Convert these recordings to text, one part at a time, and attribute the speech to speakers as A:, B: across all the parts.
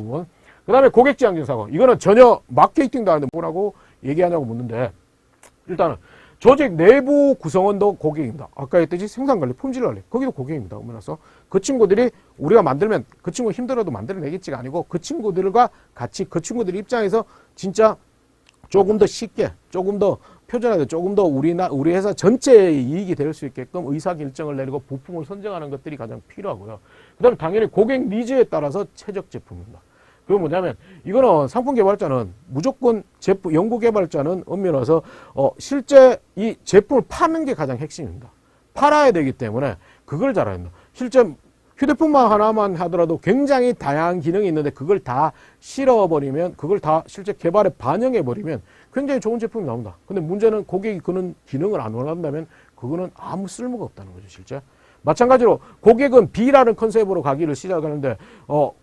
A: 부분. 그 다음에 고객 지향적 사고. 이거는 전혀 마케팅도 하는데 뭐라고 얘기하냐고 묻는데, 일단은 조직 내부 구성원도 고객입니다. 아까 했듯이 생산관리, 품질관리, 거기도 고객입니다. 그래서 그 친구들이 우리가 만들면 그 친구 힘들어도 만들어내겠지가 아니고 그 친구들과 같이 그 친구들 입장에서 진짜 조금 더 쉽게, 조금 더 표준화돼, 조금 더 우리 회사 전체의 이익이 될 수 있게끔 의사결정을 내리고 부품을 선정하는 것들이 가장 필요하고요. 그 다음에 당연히 고객 니즈에 따라서 최적 제품입니다. 그건 뭐냐면, 이거는 상품 개발자는 무조건 연구 개발자는 엄밀히 와서, 실제 이 제품을 파는 게 가장 핵심입니다. 팔아야 되기 때문에 그걸 잘해야 된다. 실제 휴대폰만 하나만 하더라도 굉장히 다양한 기능이 있는데 그걸 다 실어버리면, 그걸 다 실제 개발에 반영해버리면 굉장히 좋은 제품이 나온다. 근데 문제는 고객이 그런 기능을 안 원한다면 그거는 아무 쓸모가 없다는 거죠, 실제. 마찬가지로 고객은 B라는 컨셉으로 가기를 시작하는데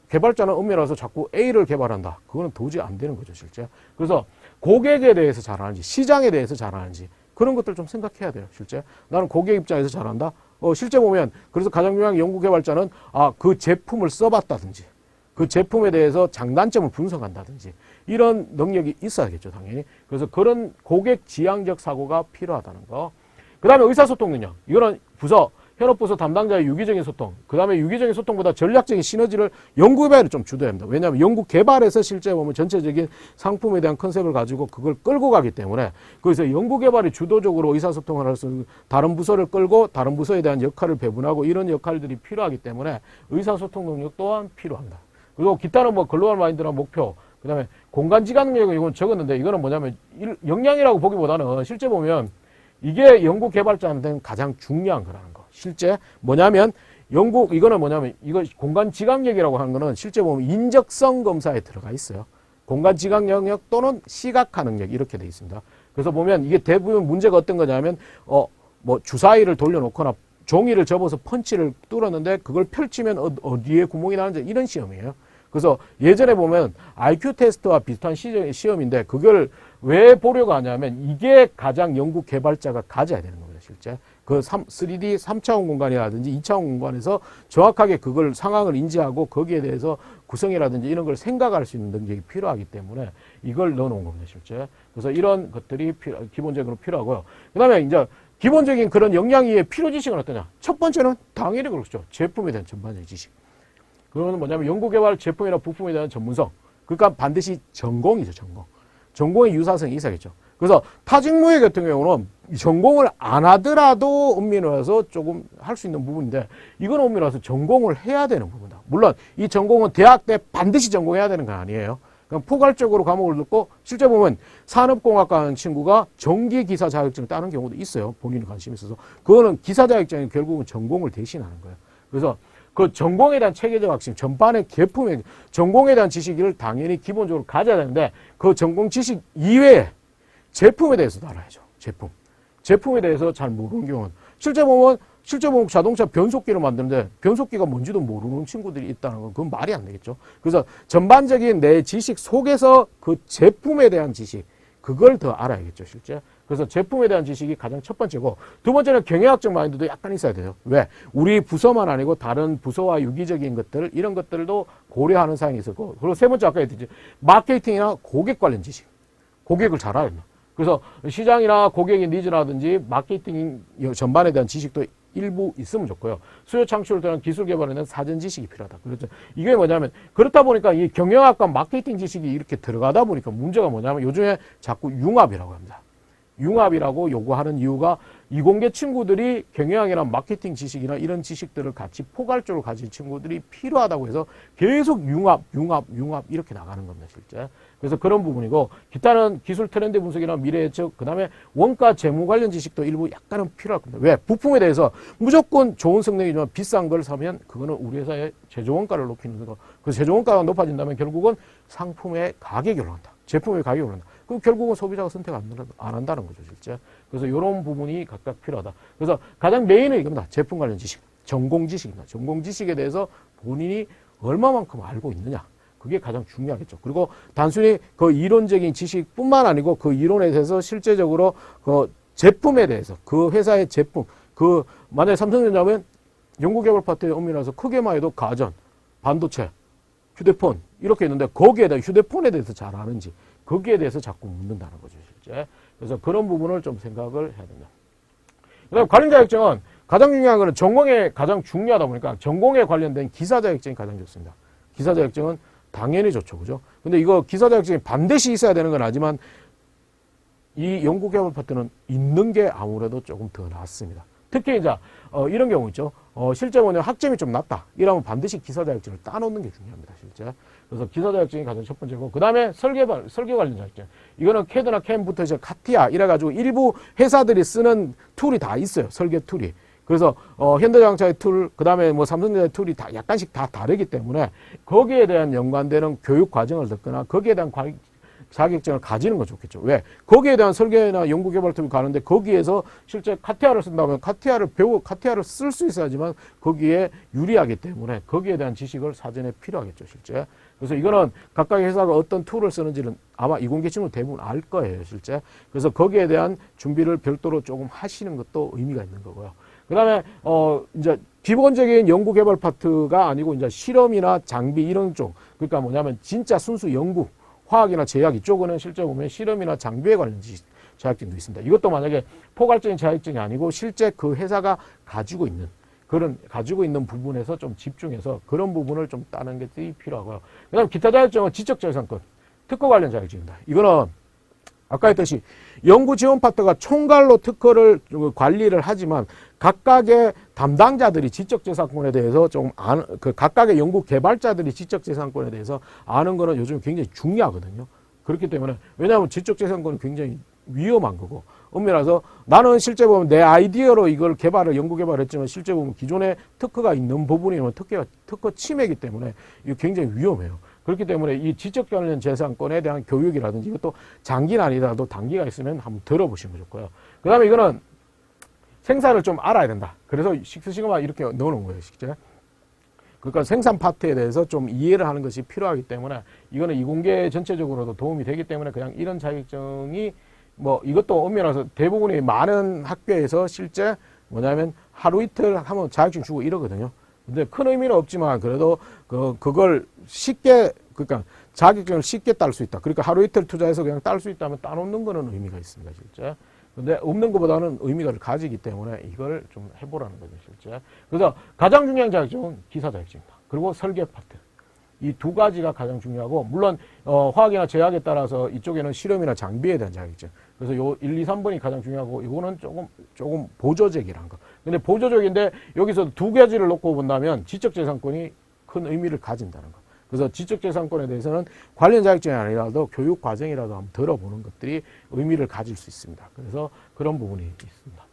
A: 개발자는 엄밀해서 자꾸 A를 개발한다. 그거는 도저히 안 되는 거죠, 실제. 그래서 고객에 대해서 잘하는지, 시장에 대해서 잘하는지 그런 것들 좀 생각해야 돼요, 실제. 나는 고객 입장에서 잘한다. 실제 보면 그래서 가장 유명한 연구 개발자는 그 제품을 써봤다든지 그 제품에 대해서 장단점을 분석한다든지 이런 능력이 있어야겠죠, 당연히. 그래서 그런 고객 지향적 사고가 필요하다는 거. 그 다음에 의사소통 능력. 이거는 부서 현업부서 담당자의 유기적인 소통, 그 다음에 유기적인 소통보다 전략적인 시너지를 연구개발을 좀 주도해야 합니다. 왜냐하면 연구개발에서 실제 보면 전체적인 상품에 대한 컨셉을 가지고 그걸 끌고 가기 때문에 그래서 연구개발이 주도적으로 의사소통을 할 수 있는 다른 부서를 끌고 다른 부서에 대한 역할을 배분하고 이런 역할들이 필요하기 때문에 의사소통 능력 또한 필요합니다. 그리고 기타는 뭐 글로벌 마인드나 목표, 그 다음에 공간지각 능력은 이건 적었는데 이거는 뭐냐면 역량이라고 보기보다는 실제 보면 이게 연구 개발자한테는 가장 중요한 거라는 거. 실제 뭐냐면 이거는 뭐냐면 이거 공간 지각력이라고 하는 거는 실제 보면 인적성 검사에 들어가 있어요. 공간 지각 영역 또는 시각화 능력 이렇게 돼 있습니다. 그래서 보면 이게 대부분 문제가 어떤 거냐면 뭐 주사위를 돌려놓거나 종이를 접어서 펀치를 뚫었는데 그걸 펼치면 어디에 구멍이 나는지 이런 시험이에요. 그래서 예전에 보면 IQ 테스트와 비슷한 시험인데 그걸 왜 보려고 하냐면 이게 가장 연구 개발자가 가져야 되는 겁니다, 실제. 그 3D 3차원 공간이라든지 2차원 공간에서 정확하게 그걸 상황을 인지하고 거기에 대해서 구성이라든지 이런 걸 생각할 수 있는 능력이 필요하기 때문에 이걸 넣어놓은 겁니다, 실제. 그래서 이런 것들이 기본적으로 필요하고요. 그 다음에 이제 기본적인 그런 역량의 필요 지식은 어떠냐? 첫 번째는 당연히 그렇죠. 제품에 대한 전반적인 지식. 그거는 뭐냐면 연구개발 제품이나 부품에 대한 전문성. 그러니까 반드시 전공이죠, 전공. 전공의 유사성이 있어야겠죠. 그래서 타직무예 같은 경우는 전공을 안 하더라도 엄밀히 와서 조금 할 수 있는 부분인데 이건 엄밀히 와서 전공을 해야 되는 부분이다. 물론 이 전공은 대학 때 반드시 전공해야 되는 건 아니에요. 그냥 포괄적으로 과목을 듣고 실제 보면 산업공학과 하는 친구가 전기기사 자격증을 따는 경우도 있어요. 본인이 관심이 있어서. 그거는 기사 자격증이 결국은 전공을 대신하는 거예요. 그래서 그 전공에 대한 체계적 학습, 전반의 계품의 전공에 대한 지식을 당연히 기본적으로 가져야 되는데 그 전공 지식 이외에 제품에 대해서도 알아야죠. 제품에 대해서 잘 모르는 경우는 실제 보면 자동차 변속기를 만드는데 변속기가 뭔지도 모르는 친구들이 있다는 건 그건 말이 안 되겠죠. 그래서 전반적인 내 지식 속에서 그 제품에 대한 지식 그걸 더 알아야겠죠, 실제. 그래서 제품에 대한 지식이 가장 첫 번째고 두 번째는 경영학적 마인드도 약간 있어야 돼요. 왜? 우리 부서만 아니고 다른 부서와 유기적인 것들 이런 것들도 고려하는 사항이 있었고 그리고 세 번째 아까 했듯이 마케팅이나 고객 관련 지식. 고객을 잘 알아야 된다. 그래서 시장이나 고객의 니즈라든지 마케팅 전반에 대한 지식도 일부 있으면 좋고요. 수요 창출을 통한 기술 개발에 대한 사전 지식이 필요하다. 그렇죠. 이게 뭐냐면 그렇다 보니까 이 경영학과 마케팅 지식이 이렇게 들어가다 보니까 문제가 뭐냐면 요즘에 자꾸 융합이라고 합니다. 융합이라고 요구하는 이유가 이공계 친구들이 경영학이나 마케팅 지식이나 이런 지식들을 같이 포괄적으로 가진 친구들이 필요하다고 해서 계속 융합 이렇게 나가는 겁니다, 실제. 그래서 그런 부분이고 기타는 기술 트렌드 분석이나 미래 예측, 그 다음에 원가 재무 관련 지식도 일부 약간은 필요할 겁니다. 왜? 부품에 대해서 무조건 좋은 성능이지만 비싼 걸 사면 그거는 우리 회사의 제조 원가를 높이는 거. 그 제조 원가가 높아진다면 결국은 상품의 가격이 올라간다. 제품의 가격이 올라간다. 그럼 결국은 소비자가 선택 안 한다는 거죠, 실제. 그래서 이런 부분이 각각 필요하다. 그래서 가장 메인은 이겁니다. 제품 관련 지식, 전공 지식입니다. 전공 지식에 대해서 본인이 얼마만큼 알고 있느냐. 그게 가장 중요하겠죠. 그리고 단순히 그 이론적인 지식뿐만 아니고 그 이론에 대해서 실제적으로 그 제품에 대해서 그 회사의 제품, 만약에 삼성전자면 연구개발 파트에 엄밀해서 크게만 해도 가전, 반도체, 휴대폰 이렇게 있는데 거기에 대한 휴대폰에 대해서 잘 아는지 거기에 대해서 자꾸 묻는다는 거죠, 실제. 그래서 그런 부분을 좀 생각을 해야 된다. 그다음 관련 자격증은 가장 중요한 거는 전공에 가장 중요하다 보니까 전공에 관련된 기사 자격증이 가장 좋습니다. 기사 자격증은 당연히 좋죠, 그죠? 근데 이거 기사 자격증이 반드시 있어야 되는 건 아니지만 이 연구개발 파트는 있는 게 아무래도 조금 더 낫습니다. 특히 이제 이런 경우 있죠. 실제 뭐냐면 학점이 좀 낮다. 이러면 반드시 기사 자격증을 따놓는 게 중요합니다, 실제. 그래서 기사 자격증이 가장 첫 번째고, 그 다음에 설계 관련 자격증. 이거는 캐드나 캠부터 이제 카티아 이래가지고 일부 회사들이 쓰는 툴이 다 있어요, 설계 툴이. 그래서 현대자동차의 툴, 그 다음에 뭐 삼성전자의 툴이 다 약간씩 다 다르기 때문에 거기에 대한 연관되는 교육 과정을 듣거나 거기에 대한 자격증을 가지는 건 좋겠죠. 왜? 거기에 대한 설계나 연구개발 툴이 가는데 거기에서 실제 카티아를 쓴다면 카티아를 쓸 수 있어야지만 거기에 유리하기 때문에 거기에 대한 지식을 사전에 필요하겠죠, 실제. 그래서 이거는 각각의 회사가 어떤 툴을 쓰는지는 아마 이공계 친구 대부분 알 거예요, 실제. 그래서 거기에 대한 준비를 별도로 조금 하시는 것도 의미가 있는 거고요. 그 다음에, 이제 기본적인 연구개발 파트가 아니고 이제 실험이나 장비 이런 쪽. 그러니까 뭐냐면 진짜 순수 연구. 화학이나 제약 이쪽은 실제 보면 실험이나 장비에 관련 자격증도 있습니다. 이것도 만약에 포괄적인 자격증이 아니고 실제 그 회사가 가지고 있는 부분에서 좀 집중해서 그런 부분을 좀 따는 것이 필요하고요. 그 다음 기타 자격증은 지적재산권, 특허 관련 자격증입니다. 이거는 아까 했듯이 연구 지원 파트가 총괄로 특허를 관리를 하지만 각각의 담당자들이 지적재산권에 대해서 각각의 연구 개발자들이 지적재산권에 대해서 아는 거는 요즘 굉장히 중요하거든요. 그렇기 때문에 왜냐하면 지적재산권은 굉장히 위험한 거고 엄밀해서 나는 실제 보면 내 아이디어로 이걸 연구 개발했지만 실제 보면 기존에 특허가 있는 부분이면 특허 침해이기 때문에 이거 굉장히 위험해요. 그렇기 때문에 이 지적 관련 재산권에 대한 교육이라든지 이것도 장기는 아니더라도 단기가 있으면 한번 들어보시면 좋고요. 그 다음에 이거는 생산을 좀 알아야 된다. 그래서 식스시그마 이렇게 넣어놓은 거예요, 실제. 그러니까 생산 파트에 대해서 좀 이해를 하는 것이 필요하기 때문에 이거는 이공계 전체적으로도 도움이 되기 때문에 그냥 이런 자격증이 뭐 이것도 엄밀해서 대부분의 많은 학교에서 실제 뭐냐면 하루 이틀 하면 자격증 주고 이러거든요. 근데 큰 의미는 없지만 그래도 그걸 그러니까 자격증을 쉽게 딸 수 있다. 그러니까 하루 이틀 투자해서 그냥 딸 수 있다면 따놓는 거는 의미가 있습니다, 실제. 근데 없는 것보다는 의미가 가지기 때문에 이걸 좀 해보라는 거죠, 실제. 그래서 가장 중요한 자격증은 기사 자격증입니다. 그리고 설계 파트. 이 두 가지가 가장 중요하고, 물론, 화학이나 제약에 따라서 이쪽에는 실험이나 장비에 대한 자격증. 그래서 요 1, 2, 3번이 가장 중요하고, 이거는 조금 보조적이란 거. 근데 보조적인데, 여기서 두 가지를 놓고 본다면, 지적재산권이 큰 의미를 가진다는 거. 그래서 지적재산권에 대해서는 관련 자격증이 아니라도 교육 과정이라도 한번 들어보는 것들이 의미를 가질 수 있습니다. 그래서 그런 부분이 있습니다.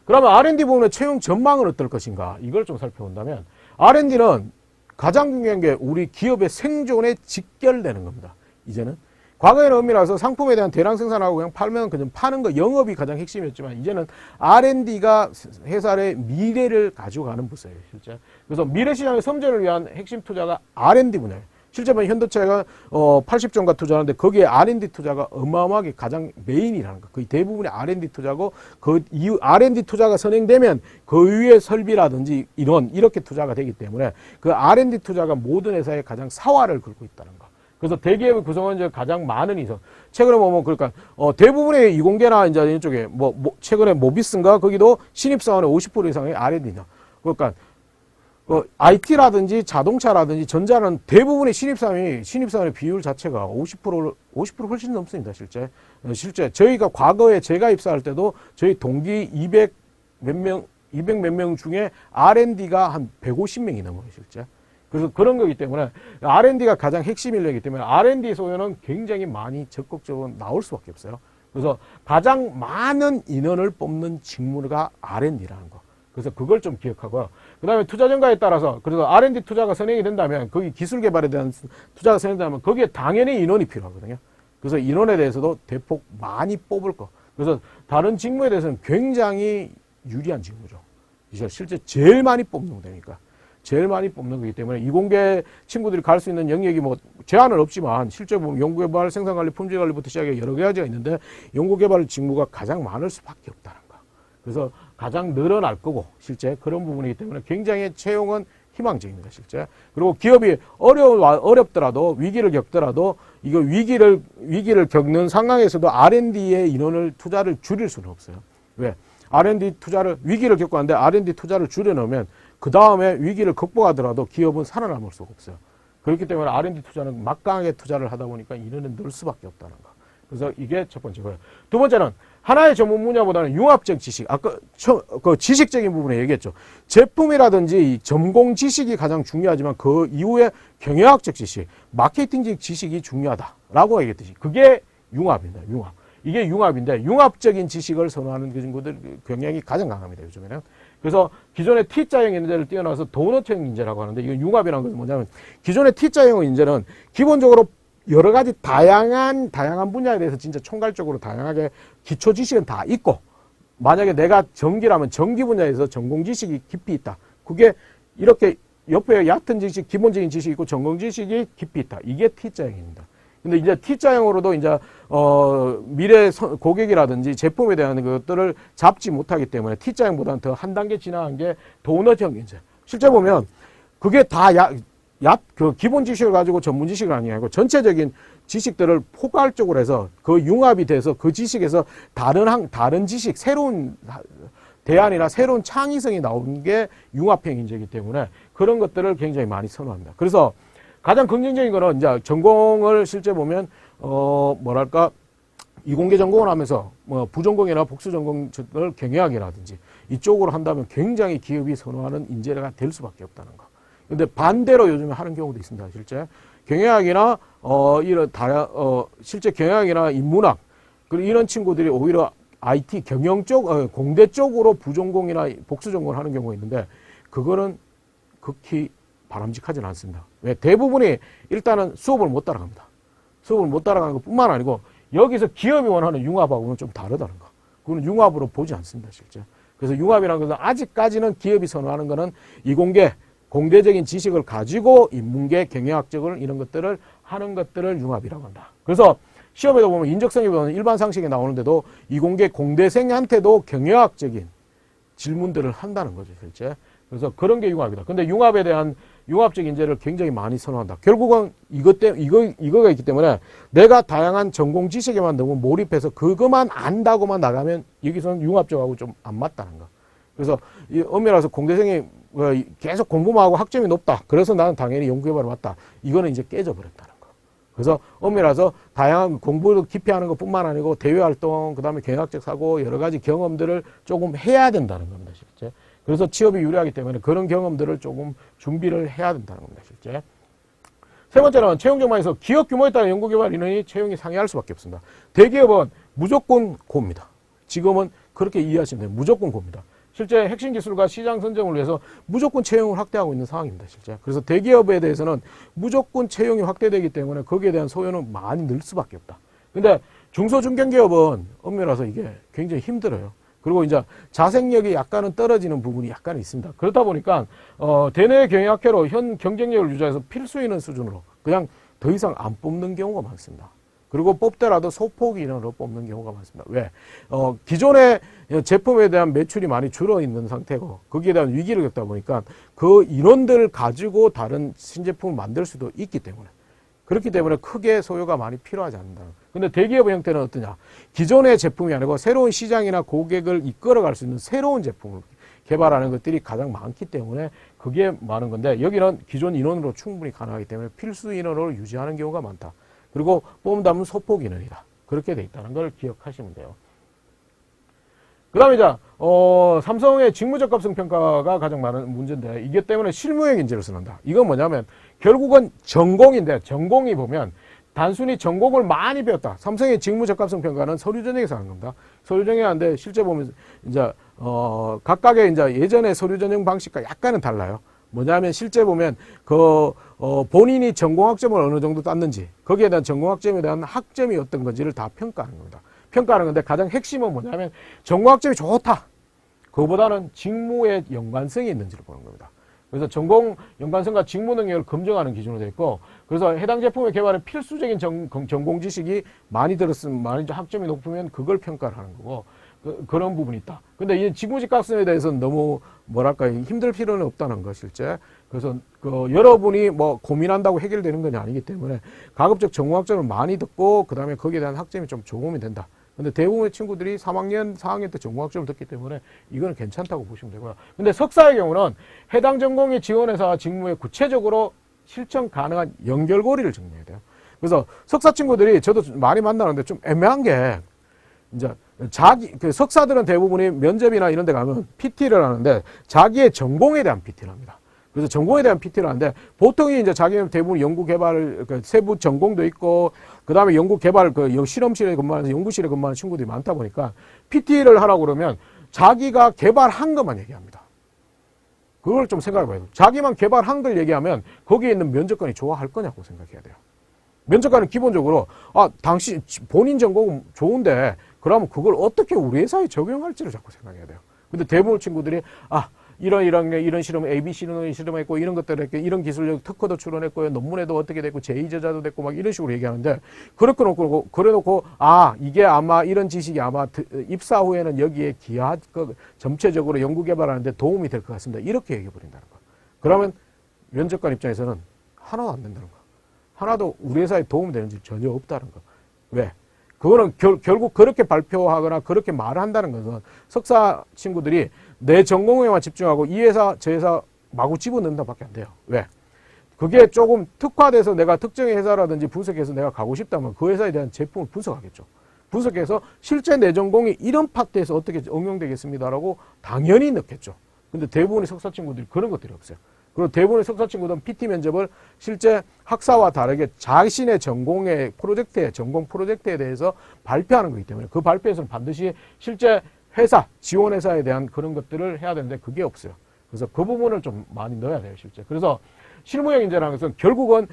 A: 그러면 R&D 부분의 채용 전망은 어떨 것인가? 이걸 좀 살펴본다면, R&D는 가장 중요한 게 우리 기업의 생존에 직결되는 겁니다. 이제는. 과거에는 엄밀해서 상품에 대한 대량 생산하고 그냥 팔면 그냥 파는 거 영업이 가장 핵심이었지만 이제는 R&D가 회사의 미래를 가져가는 부서예요, 실제. 그래서 미래 시장의 선전을 위한 핵심 투자가 R&D 분야예요. 실제 보면 현대차가 80조가 투자하는데 거기에 R&D 투자가 어마어마하게 가장 메인이라는 거. 거의 대부분의 R&D 투자고 그 이후 R&D 투자가 선행되면 그 위에 설비라든지 이렇게 투자가 되기 때문에 그 R&D 투자가 모든 회사의 가장 사활을 긁고 있다는 거. 그래서 대기업의 구성원 중 가장 많은 이상 최근에 보면 그러니까 대부분의 이공계나 이제 이쪽에 최근에 모비스인가 거기도 신입사원의 50% 이상의 R&D냐. 그러니까 IT라든지 자동차라든지 전자는 대부분의 신입사원의 비율 자체가 50% 훨씬 넘습니다, 실제. 실제 저희가 과거에 제가 입사할 때도 저희 동기 200 몇 명 중에 R&D가 한 150명이 넘어요, 실제. 그래서 그런 거기 때문에 R&D가 가장 핵심 인력이기 때문에 R&D 소요는 굉장히 많이 적극적으로 나올 수밖에 없어요. 그래서 가장 많은 인원을 뽑는 직무가 R&D라는 거. 그래서 그걸 좀 기억하고요. 그 다음에 투자 증가에 따라서 그래서 R&D 투자가 선행이 된다면 거기 기술 개발에 대한 투자가 선행된다면 거기에 당연히 인원이 필요하거든요. 그래서 인원에 대해서도 대폭 많이 뽑을 거. 그래서 다른 직무에 대해서는 굉장히 유리한 직무죠. 실제 제일 많이 뽑는 거니까. 제일 많이 뽑는 거기 때문에 이공계 친구들이 갈 수 있는 영역이 뭐 제한은 없지만 실제 보면 연구개발, 생산관리, 품질관리부터 시작해 여러 가지가 있는데 연구개발 직무가 가장 많을 수밖에 없다는 거. 그래서 가장 늘어날 거고 실제 그런 부분이기 때문에 굉장히 채용은 희망적입니다, 실제. 그리고 기업이 어렵더라도, 위기를 겪더라도, 이거 위기를 겪는 상황에서도 R&D의 인원을 투자를 줄일 수는 없어요. 왜? R&D 투자를, 위기를 겪고 하는데 R&D 투자를 줄여놓으면, 그 다음에 위기를 극복하더라도 기업은 살아남을 수가 없어요. 그렇기 때문에 R&D 투자는 막강하게 투자를 하다 보니까 인원을 늘 수밖에 없다는 거. 그래서 이게 첫 번째고요. 두 번째는 하나의 전문 분야보다는 융합적 지식. 아까 그 지식적인 부분에 얘기했죠. 제품이라든지 전공 지식이 가장 중요하지만 그 이후에 경영학적 지식, 마케팅적 지식이 중요하다라고 얘기했듯이 그게 융합입니다. 융합. 이게 융합인데 융합적인 지식을 선호하는 그 친구들 경향이 가장 강합니다. 요즘에는. 그래서 기존의 T자형 인재를 뛰어나서 도넛형 인재라고 하는데 이건 융합이라는 것은 뭐냐면 기존의 T자형 인재는 기본적으로 여러 가지 다양한 분야에 대해서 진짜 총괄적으로 다양하게 기초 지식은 다 있고 만약에 내가 전기라면 전기 분야에서 전공 지식이 깊이 있다. 그게 이렇게 옆에 얕은 지식, 기본적인 지식이 있고 전공 지식이 깊이 있다. 이게 T자형입니다. 근데 이제 T자형으로도 이제 미래 고객이라든지 제품에 대한 것들을 잡지 못하기 때문에 T자형보다는 더 한 단계 지나간 게 도넛형 인재. 실제 보면 그게 다 그 기본 지식을 가지고 전문 지식을 아니고 전체적인 지식들을 포괄적으로 해서 그 융합이 돼서 그 지식에서 다른 지식, 새로운 대안이나 새로운 창의성이 나오는 게 융합형 인재이기 때문에 그런 것들을 굉장히 많이 선호합니다. 그래서 가장 긍정적인 거는 이제 전공을 실제 보면 뭐랄까 이공계 전공을 하면서 뭐 부전공이나 복수 전공을 경영학이라든지 이쪽으로 한다면 굉장히 기업이 선호하는 인재가 될 수밖에 없다는 거. 근데 반대로 요즘에 하는 경우도 있습니다. 실제 경영학이나 실제 경영학이나 인문학 그리고 이런 친구들이 오히려 IT 경영 쪽 공대 쪽으로 부전공이나 복수 전공을 하는 경우가 있는데 그거는 극히 바람직하지는 않습니다. 왜? 대부분이 일단은 수업을 못 따라갑니다. 수업을 못 따라가는 것뿐만 아니고 여기서 기업이 원하는 융합하고는 좀 다르다는 거. 그거는 융합으로 보지 않습니다. 실제. 그래서 융합이라는 것은 아직까지는 기업이 선호하는 것은 이공계 공대적인 지식을 가지고 인문계, 경영학적을 이런 것들을 하는 것들을 융합이라고 한다. 그래서 시험에도 보면 인적성에 보면 일반 상식에 나오는데도 이공계 공대생한테도 경영학적인 질문들을 한다는 거죠, 실제. 그래서 그런 게 융합이다. 근데 융합에 대한 융합적 인재를 굉장히 많이 선호한다. 결국은 이거가 있기 때문에 내가 다양한 전공 지식에만 너무 몰입해서 그것만 안다고만 나가면 여기서는 융합적하고 좀 안 맞다는 거. 그래서 엄밀해서 공대생이 계속 공부만 하고 학점이 높다. 그래서 나는 당연히 연구개발을 왔다. 이거는 이제 깨져버렸다는 거. 그래서 엄밀해서 다양한 공부를 깊이 하는 것뿐만 아니고 대외활동, 그 다음에 경영학적 사고, 여러 가지 경험들을 조금 해야 된다는 겁니다. 실제. 그래서 취업이 유리하기 때문에 그런 경험들을 조금 준비를 해야 된다는 겁니다. 실제. 세 번째는 채용 전망에서 기업 규모에 따라 연구개발 인원이 채용이 상회할 수밖에 없습니다. 대기업은 무조건 고입니다. 지금은 그렇게 이해하시면 돼요. 무조건 고입니다. 실제 핵심 기술과 시장 선점을 위해서 무조건 채용을 확대하고 있는 상황입니다. 실제. 그래서 대기업에 대해서는 무조건 채용이 확대되기 때문에 거기에 대한 소요는 많이 늘 수밖에 없다. 근데 중소중견기업은 엄밀해서 이게 굉장히 힘들어요. 그리고 이제 자생력이 약간은 떨어지는 부분이 약간 있습니다. 그렇다 보니까 대내 경영학회로 현 경쟁력을 유지해서 필수 인원 수준으로 그냥 더 이상 안 뽑는 경우가 많습니다. 그리고 뽑더라도 소폭 인원으로 뽑는 경우가 많습니다. 왜? 기존의 제품에 대한 매출이 많이 줄어 있는 상태고 거기에 대한 위기를 겪다 보니까 그 인원들을 가지고 다른 신제품을 만들 수도 있기 때문에 그렇기 때문에 크게 소요가 많이 필요하지 않는다. 근데 대기업의 형태는 어떠냐? 기존의 제품이 아니고 새로운 시장이나 고객을 이끌어갈 수 있는 새로운 제품을 개발하는 것들이 가장 많기 때문에 그게 많은 건데 여기는 기존 인원으로 충분히 가능하기 때문에 필수 인원으로 유지하는 경우가 많다. 그리고 뽑는다면 소폭 인원이다. 그렇게 돼 있다는 걸 기억하시면 돼요. 그 다음에 이제 삼성의 직무적합성 평가가 가장 많은 문제인데 이게 때문에 실무형 인재를 쓰는다. 이건 뭐냐면 결국은 전공인데 전공이 보면 단순히 전공을 많이 배웠다. 삼성의 직무적합성 평가는 서류 전형에서 하는 겁니다. 서류 전형이 하는데 실제 보면 이제 각각의 이제 예전의 서류 전형 방식과 약간은 달라요. 뭐냐면 실제 보면 본인이 전공학점을 어느 정도 땄는지 거기에 대한 전공학점에 대한 학점이 어떤 건지를 다 평가하는 겁니다. 평가하는 건데 가장 핵심은 뭐냐면 전공학점이 좋다. 그거보다는 직무의 연관성이 있는지를 보는 겁니다. 그래서 전공 연관성과 직무 능력을 검증하는 기준으로 되어 있고 그래서 해당 제품의 개발에 필수적인 전공 지식이 많이 들었으면 많이 학점이 높으면 그걸 평가를 하는 거고 그런 부분이 있다. 근데 이 직무직각성에 대해서는 너무 뭐랄까 힘들 필요는 없다는 거 실제. 그래서 그 여러분이 뭐 고민한다고 해결되는 건 아니기 때문에 가급적 전공학점을 많이 듣고 그 다음에 거기에 대한 학점이 좀 도움이 된다. 근데 대부분의 친구들이 3학년, 4학년 때 전공학점을 듣기 때문에 이거는 괜찮다고 보시면 되고요. 근데 석사의 경우는 해당 전공의 지원회사 직무에 구체적으로 실천 가능한 연결고리를 정리해야 돼요. 그래서 석사 친구들이 저도 많이 만나는데 좀 애매한 게 이제 그 석사들은 대부분이 면접이나 이런 데 가면 PT를 하는데 자기의 전공에 대한 PT를 합니다. 그래서 전공에 대한 PT를 하는데 보통이 이제 자기는 대부분 연구개발, 그 세부 전공도 있고 그 다음에 연구개발, 그 실험실에 근무하는, 연구실에 근무하는 친구들이 많다 보니까 PT를 하라고 그러면 자기가 개발한 것만 얘기합니다. 그걸 좀 생각해 봐요. 자기만 개발한 걸 얘기하면 거기에 있는 면접관이 좋아할 거냐고 생각해야 돼요. 면접관은 기본적으로 당신 본인 전공은 좋은데 그러면 그걸 어떻게 우리 회사에 적용할지를 자꾸 생각해야 돼요. 근데 대부분 친구들이 이런 실험, ABC는 실험했고, 이런 것들을 했고, 이런 기술력 특허도 출원했고요, 논문에도 어떻게 됐고, 제2저자도 됐고, 막 이런 식으로 얘기하는데, 그래 놓고, 이게 아마 이런 지식이 아마 입사 후에는 여기에 전체적으로 연구개발하는데 도움이 될 것 같습니다. 이렇게 얘기해버린다는 거. 그러면 면접관 입장에서는 하나도 안 된다는 거. 하나도 우리 회사에 도움이 되는지 전혀 없다는 거. 왜? 그거는 결국 그렇게 발표하거나 그렇게 말을 한다는 것은 석사 친구들이 내 전공에만 집중하고 이 회사, 저 회사 마구 집어넣는다 밖에 안 돼요. 왜? 그게 조금 특화돼서 내가 특정의 회사라든지 분석해서 내가 가고 싶다면 그 회사에 대한 제품을 분석하겠죠. 분석해서 실제 내 전공이 이런 파트에서 어떻게 응용되겠습니다라고 당연히 넣겠죠. 근데 대부분의 석사 친구들이 그런 것들이 없어요. 그리고 대부분의 석사 친구들은 PT 면접을 실제 학사와 다르게 자신의 전공의 프로젝트에, 전공 프로젝트에 대해서 발표하는 거기 때문에 그 발표에서는 반드시 실제 회사, 지원회사에 대한 그런 것들을 해야 되는데 그게 없어요. 그래서 그 부분을 좀 많이 넣어야 돼요, 실제. 그래서 실무형 인재라는 것은 결국은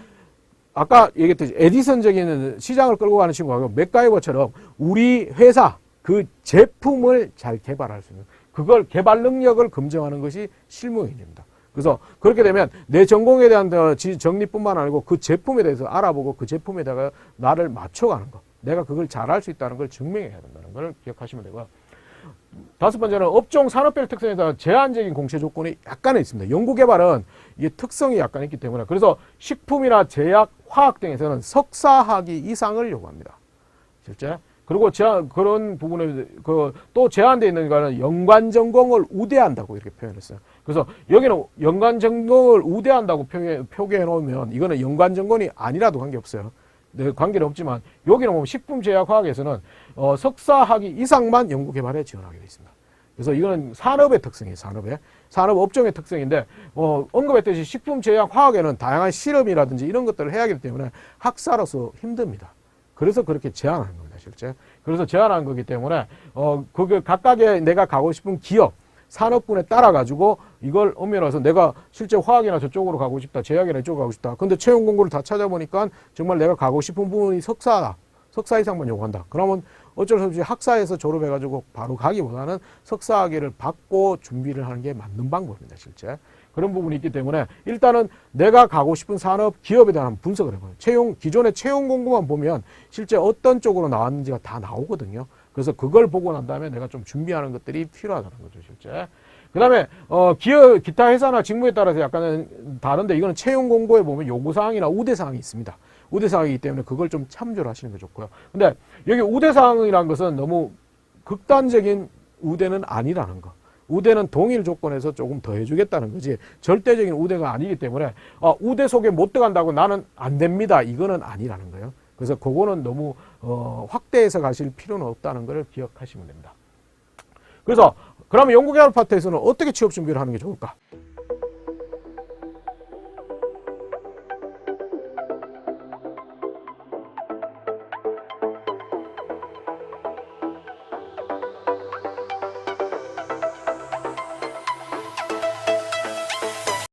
A: 아까 얘기했듯이 에디슨적인 시장을 끌고 가는 친구하고 맥가이버처럼 우리 회사 그 제품을 잘 개발할 수 있는 그걸 개발 능력을 검증하는 것이 실무형 인재입니다. 그래서 그렇게 되면 내 전공에 대한 정리뿐만 아니고 그 제품에 대해서 알아보고 그 제품에다가 나를 맞춰가는 거. 내가 그걸 잘할 수 있다는 걸 증명해야 된다는 걸 기억하시면 되고요. 다섯 번째는 업종 산업별 특성에서 제한적인 공채 조건이 약간은 있습니다. 연구개발은 이게 특성이 약간 있기 때문에 그래서 식품이나 제약, 화학 등에서는 석사학위 이상을 요구합니다. 실제. 그리고 그런 부분에 또 제한되어 있는 거는 연관 전공을 우대한다고 이렇게 표현했어요. 그래서 여기는 연관 전공을 우대한다고 표기해 놓으면 이거는 연관 전공이 아니라도 관계없어요. 네, 관계는 없지만 여기는 보면 식품, 제약, 화학에서는 석사학위 이상만 연구개발에 지원하게 되어 있습니다. 그래서 이거는 산업의 특성이에요. 산업 업종의 특성인데 언급했듯이 식품, 제약, 화학에는 다양한 실험이라든지 이런 것들을 해야 하기 때문에 학사로서 힘듭니다. 그래서 그렇게 제한하는 겁니다. 실제. 그래서 제한하는 거기 때문에 그게 각각의 내가 가고 싶은 기업 산업군에 따라 가지고 이걸 엄밀해서 내가 실제 화학이나 저쪽으로 가고 싶다, 제약이나 이쪽으로 가고 싶다. 근데 채용 공고를 다 찾아보니까 정말 내가 가고 싶은 부분이 석사다. 석사 이상만 요구한다. 그러면 어쩔 수 없이 학사에서 졸업해가지고 바로 가기보다는 석사학위를 받고 준비를 하는 게 맞는 방법입니다. 실제. 그런 부분이 있기 때문에 일단은 내가 가고 싶은 산업, 기업에 대한 분석을 해봐요. 기존의 채용 공고만 보면 실제 어떤 쪽으로 나왔는지가 다 나오거든요. 그래서 그걸 보고 난 다음에 내가 좀 준비하는 것들이 필요하다는 거죠, 실제. 그 다음에, 기타 회사나 직무에 따라서 약간은 다른데 이거는 채용 공고에 보면 요구사항이나 우대사항이 있습니다. 우대사항이기 때문에 그걸 좀 참조를 하시는 게 좋고요. 근데 여기 우대사항이라는 것은 너무 극단적인 우대는 아니라는 거. 우대는 동일 조건에서 조금 더 해주겠다는 거지 절대적인 우대가 아니기 때문에 우대 속에 못 들어간다고 나는 안 됩니다. 이거는 아니라는 거예요. 그래서 그거는 너무 확대해서 가실 필요는 없다는 걸 기억하시면 됩니다. 그래서 그러면 연구개발 파트에서는 어떻게 취업 준비를 하는 게 좋을까?